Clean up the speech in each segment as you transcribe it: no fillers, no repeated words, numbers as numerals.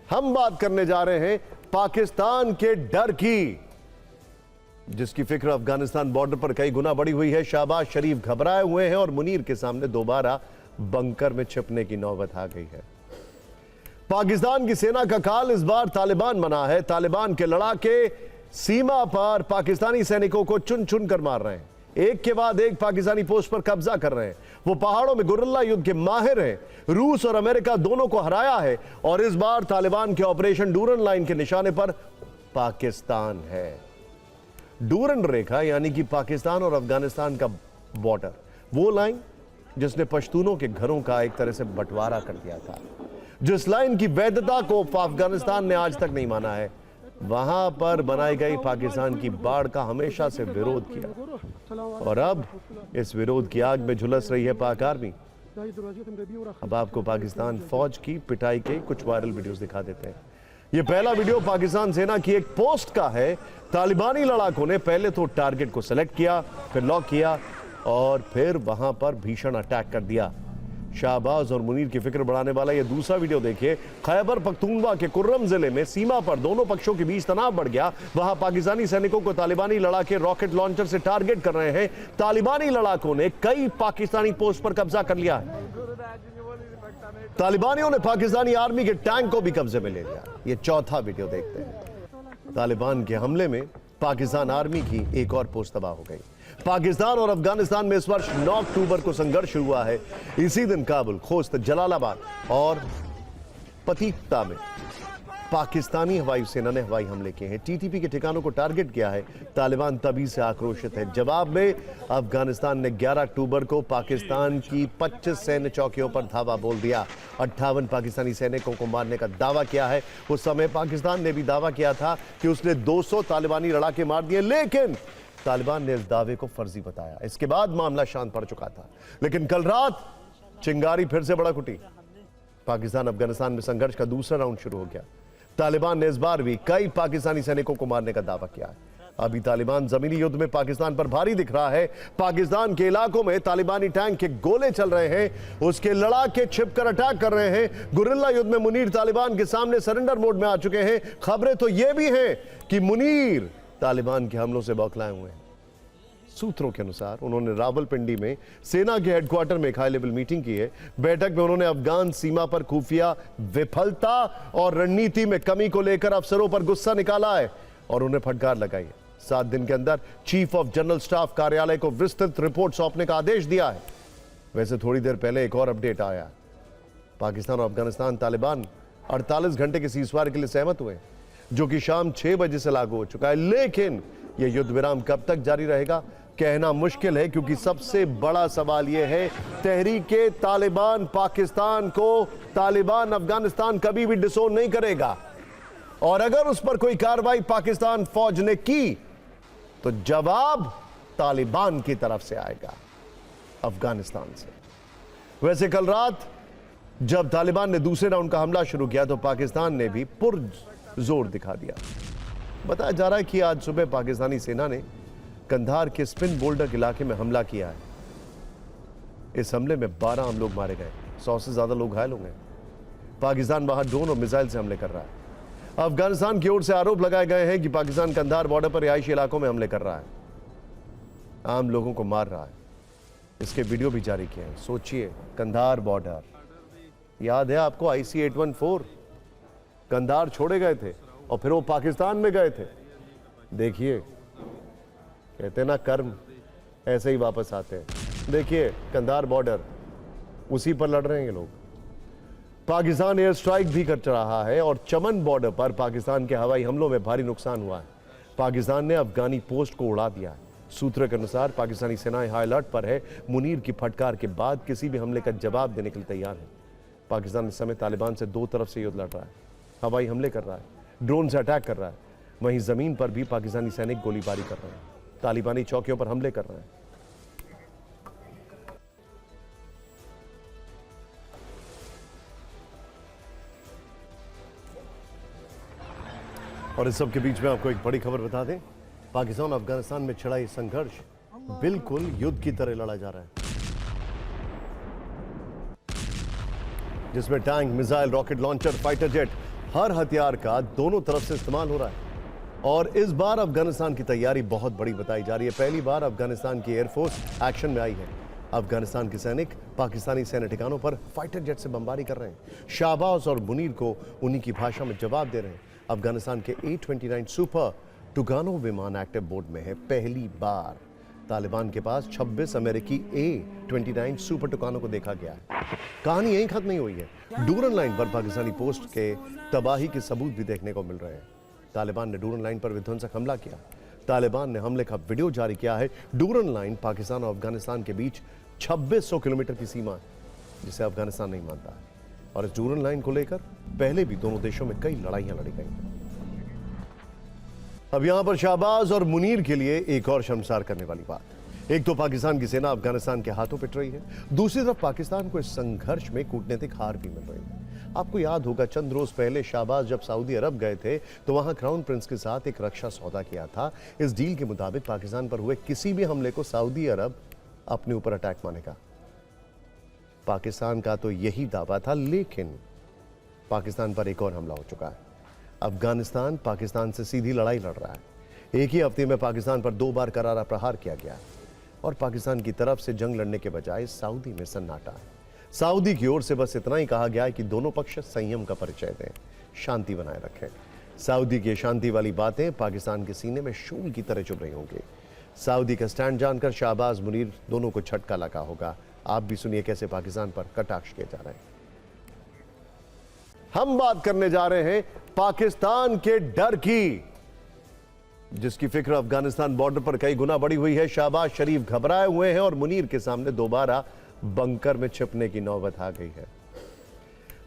हम बात करने जा रहे हैं पाकिस्तान के डर की, जिसकी फिक्र अफगानिस्तान बॉर्डर पर कई गुना बढ़ी हुई है। शहबाज शरीफ घबराए हुए हैं और मुनीर के सामने दोबारा बंकर में छिपने की नौबत आ गई है। पाकिस्तान की सेना का काल इस बार तालिबान बना है। तालिबान के लड़ाके सीमा पर पाकिस्तानी सैनिकों को चुन चुन कर मार रहे हैं, एक के बाद एक पाकिस्तानी पोस्ट पर कब्जा कर रहे हैं। वो पहाड़ों में गुरिल्ला युद्ध के माहिर हैं। रूस और अमेरिका दोनों को हराया है और इस बार तालिबान के ऑपरेशन डूरन लाइन के निशाने पर पाकिस्तान है। डूरन रेखा यानी कि पाकिस्तान और अफगानिस्तान का बॉर्डर, वो लाइन जिसने पश्तूनों के घरों का एक तरह से बंटवारा कर दिया था, जिस लाइन की वैधता को अफगानिस्तान ने आज तक नहीं माना है, वहां पर बनाई गई पाकिस्तान की बाढ़ का हमेशा से विरोध किया और अब इस विरोध की आग में झुलस रही है पाक आर्मी। अब आपको पाकिस्तान फौज की पिटाई के कुछ वायरल वीडियोस दिखा देते हैं। यह पहला वीडियो पाकिस्तान सेना की एक पोस्ट का है। तालिबानी लड़ाकों ने पहले तो टारगेट को सिलेक्ट किया, फिर लॉक किया और फिर वहां पर भीषण अटैक कर दिया। शाहबाज और मुनीर की फिक्र बढ़ाने वाला यह दूसरा वीडियो देखिए। खैबर पख्तूनख्वा के कुर्रम जिले में सीमा पर दोनों पक्षों के बीच तनाव बढ़ गया। वहां पाकिस्तानी सैनिकों को तालिबानी लड़ाके रॉकेट लॉन्चर से टारगेट कर रहे हैं। तालिबानी लड़ाकों ने कई पाकिस्तानी पोस्ट पर कब्जा कर लिया है। तालिबानियों ने पाकिस्तानी आर्मी के टैंक को भी कब्जे में ले लिया। यह चौथा वीडियो देखते हैं। तालिबान के हमले में पाकिस्तान आर्मी की एक और पोस्ट तबाह हो गई। पाकिस्तान और अफगानिस्तान में इस वर्ष 9 अक्टूबर को संघर्ष शुरू हुआ है। इसी दिन काबुल, खोस्त, जलालाबाद और पतीता में पाकिस्तानी हवाई सेना ने हवाई हमले किए हैं। टीटीपी के ठिकानों को टारगेट किया है। तालिबान तभी से आक्रोशित है। जवाब में अफगानिस्तान ने 11 अक्टूबर को पाकिस्तान की 25 सैन्य चौकियों पर धावा बोल दिया। 58 पाकिस्तानी सैनिकों को मारने का दावा किया है। उस समय पाकिस्तान ने भी दावा किया था कि उसने 200 तालिबानी लड़ाके मार दिए, लेकिन तालिबान ने इस दावे को फर्जी बताया। इसके बाद मामला शांत पड़ चुका था, लेकिन कल रात चिंगारी फिर से भड़क उठी। पाकिस्तान अफगानिस्तान में संघर्ष का दूसरा राउंड शुरू हो गया। तालिबान ने इस बार भी कई पाकिस्तानी सैनिकों को मारने का दावा किया है। अभी तालिबान जमीनी युद्ध में पाकिस्तान पर भारी दिख रहा है। पाकिस्तान के इलाकों में तालिबानी टैंक के गोले चल रहे हैं, उसके लड़ाके छिपकर अटैक कर रहे हैं। गुरिल्ला युद्ध में मुनीर तालिबान के सामने सरेंडर मोड में आ चुके हैं। खबरें तो यह भी हैं कि मुनीर तालिबान के हमलों से बौखलाए हुए हैं। सूत्रों के अनुसार उन्होंने रावलपिंडी में सेना के हेडक्वार्टर में एक हाई लेवल मीटिंग की है। बैठक में उन्होंने अफगान सीमा पर खुफिया विफलता और रणनीति में कमी को लेकर अफसरों पर गुस्सा निकाला है और उन्हें फटकार लगाई है। 7 दिन के अंदर चीफ ऑफ जनरल स्टाफ कार्यालय को विस्तृत रिपोर्ट सौंपने का आदेश दिया है। वैसे थोड़ी देर पहले एक और अपडेट आया। पाकिस्तान और अफगानिस्तान तालिबान 48 घंटे के सीजफायर के लिए सहमत हुए, जो कि शाम 6 बजे से लागू हो चुका है। लेकिन यह युद्ध विराम कब तक जारी रहेगा कहना मुश्किल है, क्योंकि सबसे बड़ा सवाल यह है तहरीके तालिबान पाकिस्तान को तालिबान अफगानिस्तान कभी भी डिसोन नहीं करेगा और अगर उस पर कोई कार्रवाई पाकिस्तान फौज ने की तो जवाब तालिबान की तरफ से आएगा, अफगानिस्तान से। वैसे कल रात जब तालिबान ने दूसरे राउंड का हमला शुरू किया तो पाकिस्तान ने भी पुरजोर दिखा दिया। बताया जा रहा है कि आज सुबह पाकिस्तानी सेना ने कंधार के स्पिन बोल्डर इलाके में हमला किया है। इस हमले में 12 आम लोग मारे गए, 100 से ज्यादा लोग घायल हो गए। पाकिस्तान वहां ड्रोन और मिसाइल से हमले कर रहा है। अफगानिस्तान की ओर से आरोप लगाए गए हैं कि पाकिस्तान कंधार बॉर्डर पर रिहायशी इलाकों में हमले कर रहा है, आम लोगों को मार रहा है। इसके वीडियो भी जारी किए हैं। सोचिए, कंधार बॉर्डर, याद है आपको IC-814 कंधार छोड़े गए थे और फिर वो पाकिस्तान में गए थे। देखिए, कहते ना कर्म ऐसे ही वापस आते हैं। देखिए कंधार बॉर्डर, उसी पर लड़ रहे हैं ये लोग। पाकिस्तान एयर स्ट्राइक भी कर रहा है और चमन बॉर्डर पर पाकिस्तान के हवाई हमलों में भारी नुकसान हुआ है। पाकिस्तान ने अफगानी पोस्ट को उड़ा दिया है। सूत्रों के अनुसार पाकिस्तानी सेनाएं हाई अलर्ट पर है। मुनीर की फटकार के बाद किसी भी हमले का जवाब देने के लिए तैयार है। पाकिस्तान इस समय तालिबान से 2 तरफ से युद्ध लड़ रहा है। हवाई हमले कर रहा है, ड्रोन से अटैक कर रहा है, वहीं जमीन पर भी पाकिस्तानी सैनिक गोलीबारी कर रहे हैं, तालिबानी चौकियों पर हमले कर रहे हैं। और इस सब के बीच में आपको एक बड़ी खबर बता दें, पाकिस्तान और अफगानिस्तान में छिड़ा ये संघर्ष बिल्कुल युद्ध की तरह लड़ा जा रहा है, जिसमें tank, missile, rocket launcher, fighter jet हर हथियार का दोनों तरफ से इस्तेमाल हो रहा है और इस बार अफगानिस्तान की तैयारी बहुत बड़ी बताई जा रही है। पहली बार अफगानिस्तान की एयरफोर्स एक्शन में आई है। अफगानिस्तान के सैनिक पाकिस्तानी सैन्य ठिकानों पर फाइटर जेट से बमबारी कर रहे हैं। शाहबाज और मुनीर को उन्हीं की भाषा में जवाब दे रहे हैं। अफगानिस्तान के A-29 सुपर टुगानो विमान एक्टिव मोड में है। पहली बार तालिबान के पास 26 अमेरिकी A-29 सुपर टुगानो को देखा गया है। कहानी यहीं खत्म नहीं हुई है। डूरन लाइन पर पाकिस्तानी पोस्ट के तबाही के सबूत भी देखने को मिल रहे हैं। तालिबान ने डूरन लाइन पर विध्वंसक हमला किया। तालिबान ने हमले का वीडियो जारी किया है। डूरन लाइन पाकिस्तान और अफगानिस्तान के बीच 2600 किलोमीटर की सीमा है, जिसे अफगानिस्तान नहीं मानता है। और इस डूरन लाइन को लेकर पहले भी दोनों देशों में कई लड़ाइयां लड़ी गई। अब यहां पर शाहबाज और मुनीर के लिए एक और शर्मसार करने वाली बात। एक तो पाकिस्तान की सेना अफगानिस्तान के हाथों पिट रही है, दूसरी तरफ पाकिस्तान को इस संघर्ष में कूटनीतिक हार भी मिल रही है। आपको याद होगा चंद रोज पहले शाहबाज जब सऊदी अरब गए थे तो वहां क्राउन प्रिंस के साथ एक रक्षा सौदा किया था। इस डील के मुताबिक पाकिस्तान पर हुए किसी भी हमले को सऊदी अरब अपने ऊपर अटैक मानेगा। पाकिस्तान का तो यही दावा था, लेकिन पाकिस्तान पर एक और हमला हो चुका है। अफगानिस्तान पाकिस्तान से सीधी लड़ाई लड़ रहा है। एक ही हफ्ते में पाकिस्तान पर 2 बार करारा प्रहार किया गया है और पाकिस्तान की तरफ से जंग लड़ने के बजाय सऊदी में सन्नाटा है। सऊदी की ओर से बस इतना ही कहा गया है कि दोनों पक्ष संयम का परिचय दें, शांति बनाए रखें। सऊदी की शांति वाली बातें पाकिस्तान के सीने में शूल की तरह चुभ रही होंगी। सऊदी का स्टैंड जानकर शाहबाज मुनीर दोनों को झटका लगा होगा। आप भी सुनिए कैसे पाकिस्तान पर कटाक्ष किए जा रहे हैं। हम बात करने जा रहे हैं पाकिस्तान के डर की, जिसकी फिक्र अफगानिस्तान बॉर्डर पर कई गुना बढ़ी हुई है। शाहबाज शरीफ घबराए हुए हैं और मुनीर के सामने दोबारा बंकर में छिपने की नौबत आ गई है।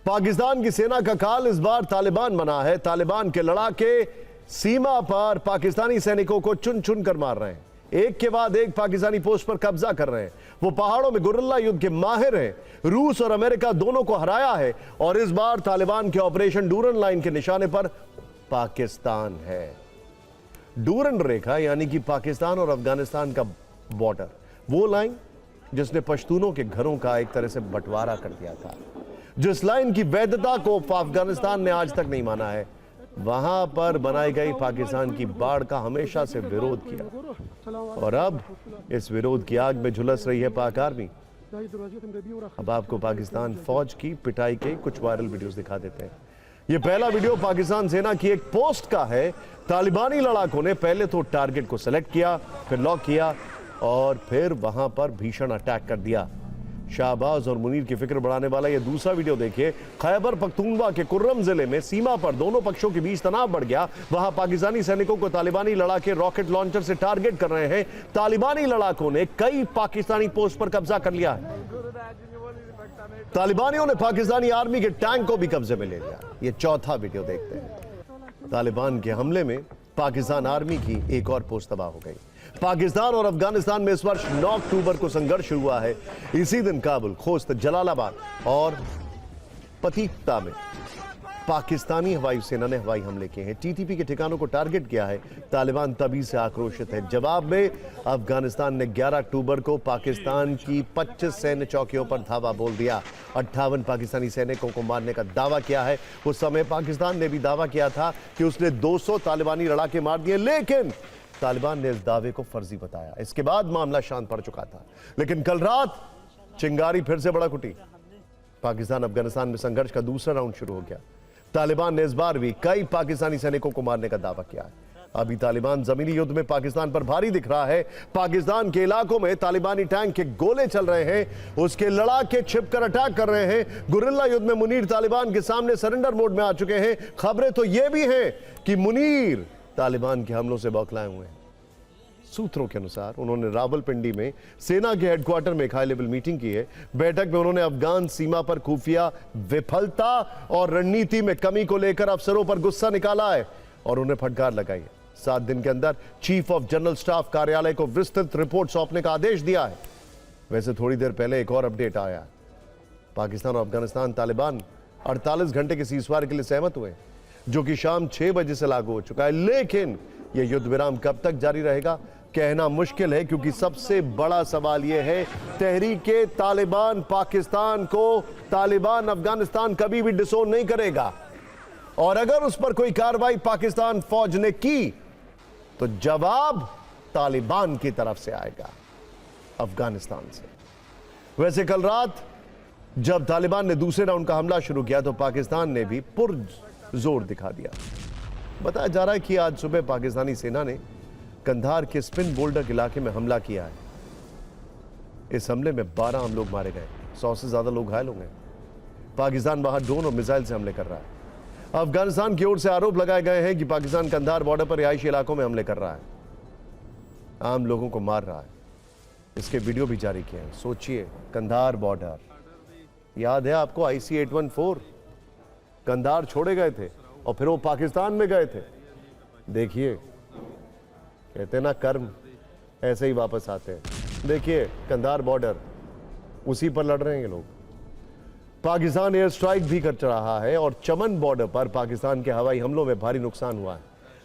पाकिस्तान की सेना का काल इस बार तालिबान बना है। तालिबान के लड़ाके सीमा पर पाकिस्तानी सैनिकों को चुन चुन कर मार रहे हैं। एक के बाद एक पाकिस्तानी पोस्ट पर कब्जा कर रहे हैं। वो पहाड़ों में गुरिल्ला युद्ध के माहिर हैं। रूस और अमेरिका दोनों को हराया है और इस बार तालिबान के ऑपरेशन डूरन लाइन के निशाने पर पाकिस्तान है। डूरन रेखा यानी कि पाकिस्तान और अफगानिस्तान का बॉर्डर, वो लाइन जिसने पश्तूनों के घरों का एक तरह से बंटवारा कर दिया था, जिस लाइन की वैधता को अफगानिस्तान ने आज तक नहीं माना है, वहां पर बनाई गई पाकिस्तान की बाढ़ का हमेशा से विरोध किया और अब इस विरोध की आग में झुलस रही है पाक आर्मी। अब आपको पाकिस्तान फौज की पिटाई के कुछ वायरल वीडियोस दिखा देते हैं। यह पहला वीडियो पाकिस्तान सेना की एक पोस्ट का है। तालिबानी लड़ाकों ने पहले तो टारगेट को सेलेक्ट किया, फिर लॉक किया और फिर वहां पर भीषण अटैक कर दिया। शाहबाज और मुनीर की फिक्र बढ़ाने वाला यह दूसरा वीडियो देखिए। खैबर पख्तूनख्वा के कुर्रम जिले में सीमा पर दोनों पक्षों के बीच तनाव बढ़ गया। वहां पाकिस्तानी सैनिकों को तालिबानी लड़ाके रॉकेट लॉन्चर से टारगेट कर रहे हैं। तालिबानी लड़ाकों ने कई पाकिस्तानी पोस्ट पर कब्जा कर लिया है। तालिबानियों ने पाकिस्तानी आर्मी के टैंक को भी कब्जे में ले लिया। यह चौथा वीडियो देखते हैं। तालिबान के हमले में पाकिस्तान आर्मी की एक और पोस्ट तबाह हो गई। पाकिस्तान और अफगानिस्तान में इस वर्ष 9 अक्टूबर को संघर्ष हुआ है। इसी दिन काबुल, खोस्त, जलालाबाद और पतीक्ता में पाकिस्तानी हवाई सेना ने हवाई हमले किए हैं। टीटीपी के ठिकानों को टारगेट किया है। तालिबान तभी से आक्रोशित है। जवाब में अफगानिस्तान ने 11 अक्टूबर को पाकिस्तान की 25 सैन्य चौकियों पर धावा बोल दिया। 58 पाकिस्तानी सैनिकों को मारने का दावा किया है। उस समय पाकिस्तान ने भी दावा किया था कि उसने 200 तालिबानी लड़ाके मार दिए, लेकिन तालिबान ने इस दावे को फर्जी बताया। इसके बाद मामला शांत पड़ चुका था, लेकिन कल रात चिंगारी फिर से भड़क उठी। पाकिस्तान अफगानिस्तान में संघर्ष का दूसरा राउंड शुरू हो गया। तालिबान ने इस बार भी कई पाकिस्तानी सैनिकों को मारने का दावा किया है। अभी तालिबान जमीनी युद्ध में पाकिस्तान पर भारी दिख रहा है। पाकिस्तान के इलाकों में तालिबानी टैंक के गोले चल रहे हैं, उसके लड़ाके छिपकर अटैक कर रहे हैं। गुरिल्ला युद्ध में मुनीर तालिबान के सामने सरेंडर मोड में आ चुके हैं। खबरें तो यह भी हैं कि मुनीर तालिबान के हमलों से बौखलाए हुए हैं। सूत्रों के अनुसार उन्होंने रावलपिंडी में सेना के हेडक्वार्टर में एक हाई लेवल मीटिंग की है। बैठक में उन्होंने अफगान सीमा पर खुफिया विफलता और रणनीति में कमी को लेकर अफसरों पर गुस्सा निकाला है और उन्हें फटकार लगाई है। 7 दिन के अंदर चीफ ऑफ जनरल स्टाफ कार्यालय को विस्तृत रिपोर्ट सौंपने का आदेश दिया है। वैसे थोड़ी देर पहले एक और अपडेट आया। पाकिस्तान और अफगानिस्तान तालिबान 48 घंटे के सीजफायर के लिए सहमत हुए, जो कि शाम 6 बजे से लागू हो चुका है। लेकिन यह युद्ध विराम कब तक जारी रहेगा कहना मुश्किल है, क्योंकि सबसे बड़ा सवाल यह है तहरीके तालिबान पाकिस्तान को तालिबान अफगानिस्तान कभी भी डिसोन नहीं करेगा और अगर उस पर कोई कार्रवाई पाकिस्तान फौज ने की तो जवाब तालिबान की तरफ से आएगा, अफगानिस्तान से। वैसे कल रात जब तालिबान ने दूसरे राउंड का हमला शुरू किया तो पाकिस्तान ने भी पुरजोर दिखा दिया। बताया जा रहा है कि आज सुबह पाकिस्तानी सेना ने कंधार के स्पिन बोल्डर इलाके में हमला किया है। इस हमले में 12 आम लोग मारे गए, 100 से ज्यादा लोग घायल हो गए। पाकिस्तान वहां ड्रोन और मिसाइल से हमले कर रहा है। अफगानिस्तान की ओर से आरोप लगाए गए हैं कि पाकिस्तान कंधार बॉर्डर पर रिहायशी इलाकों में हमले कर रहा है, आम लोगों को मार रहा है। इसके वीडियो भी जारी किए हैं। सोचिए, कंधार बॉर्डर, याद है आपको IC-814 कंधार छोड़े गए थे और फिर वो पाकिस्तान में गए थे। देखिए, कहते ना कर्म ऐसे ही वापस आते हैं। देखिए कंधार बॉर्डर, उसी पर लड़ रहे हैं ये लोग। पाकिस्तान एयर स्ट्राइक भी कर रहा है और चमन बॉर्डर पर पाकिस्तान के हवाई हमलों में भारी नुकसान हुआ है।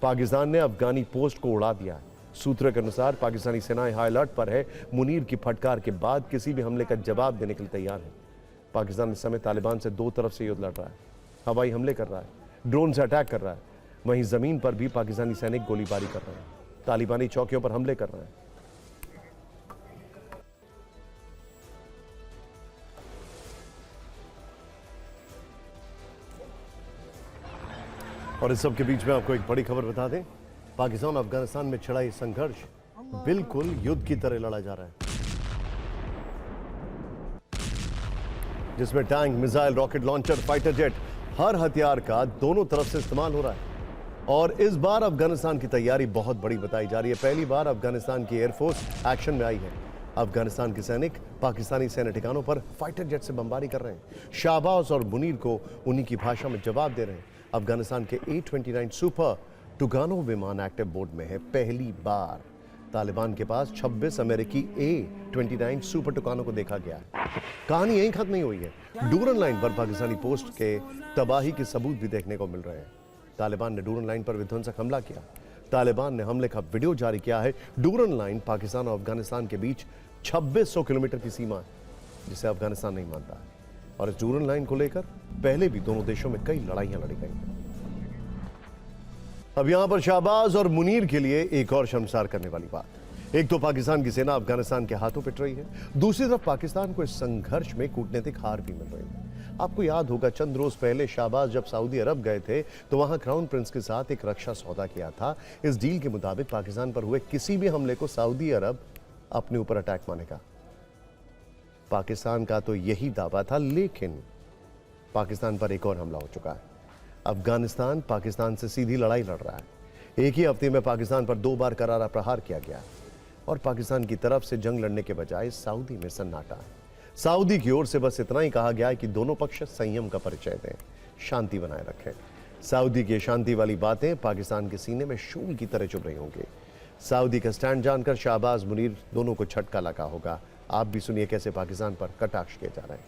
पाकिस्तान ने अफगानी पोस्ट को उड़ा दिया है। सूत्रों के अनुसार पाकिस्तानी सेनाएं हाई अलर्ट पर है। मुनीर की फटकार के बाद किसी भी हमले का जवाब देने के लिए तैयार है। पाकिस्तान इस समय तालिबान से दो तरफ से युद्ध लड़ रहा है। हवाई हमले कर रहा है, ड्रोन से अटैक कर रहा है, वहीं जमीन पर भी पाकिस्तानी सैनिक गोलीबारी कर रहे हैं, तालिबानी चौकियों पर हमले कर रहे हैं। और इस सब के बीच में आपको एक बड़ी खबर बता दें, पाकिस्तान और अफगानिस्तान में छिड़ा ये संघर्ष बिल्कुल युद्ध की तरह लड़ा जा रहा है, जिसमें tank, missile, rocket launcher, fighter jet, हर हथियार का दोनों तरफ से इस्तेमाल हो रहा है। और इस बार अफगानिस्तान की तैयारी बहुत बड़ी बताई जा रही है। पहली बार अफगानिस्तान की एयरफोर्स एक्शन में आई है। अफगानिस्तान के सैनिक पाकिस्तानी सैन्य ठिकानों पर फाइटर जेट से बमबारी कर रहे हैं। शाहबाज और मुनीर को उन्हीं की भाषा में जवाब दे रहे हैं। अफगानिस्तान के A-29 सुपर टुगानो विमान एक्टिव मोड में है। पहली बार तालिबान के पास 26 अमेरिकी A-29 सुपर टुगानो को देखा गया है। कहानी यहीं खत्म नहीं हुई है। डूरन लाइन पर पाकिस्तानी पोस्ट के तबाही के सबूत भी देखने को मिल रहे हैं। तालिबान ने डूरन लाइन पर विध्वंसक हमला किया। तालिबान ने हमले का वीडियो जारी किया है। डूरन लाइन पाकिस्तान और अफगानिस्तान के बीच 2600 किलोमीटर की सीमा है, जिसे अफगानिस्तान नहीं मानता है। और इस डूरन लाइन को लेकर पहले भी दोनों देशों में कई लड़ाइयां लड़ी गई। अब यहां पर शाहबाज और मुनीर के लिए एक और शर्मसार करने वाली बात। एक तो पाकिस्तान की सेना अफगानिस्तान के हाथों पिट रही है, दूसरी तरफ पाकिस्तान को इस संघर्ष में कूटनीतिक हार भी मिल रही है। आपको याद होगा, चंद रोज पहले शाहबाज जब सऊदी अरब गए थे तो वहां क्राउन प्रिंस के साथ एक रक्षा सौदा किया था। इस डील के मुताबिक पाकिस्तान पर हुए किसी भी हमले को सऊदी अरब अपने ऊपर अटैक मानेगा। पाकिस्तान का तो यही दावा था, लेकिन पाकिस्तान पर एक और हमला हो चुका है। अफगानिस्तान पाकिस्तान से सीधी लड़ाई लड़ रहा है। एक ही हफ्ते में पाकिस्तान पर 2 बार करारा प्रहार किया गया और पाकिस्तान की तरफ से जंग लड़ने के बजाय सऊदी में सन्नाटा है। सऊदी की ओर से बस इतना ही कहा गया है कि दोनों पक्ष संयम का परिचय दें, शांति बनाए रखें। सऊदी की शांति वाली बातें पाकिस्तान के सीने में शूल की तरह चुभ रही होंगी। सऊदी का स्टैंड जानकर शाहबाज, मुनीर दोनों को झटका लगा होगा। आप भी सुनिए कैसे पाकिस्तान पर कटाक्ष किए जा रहे हैं।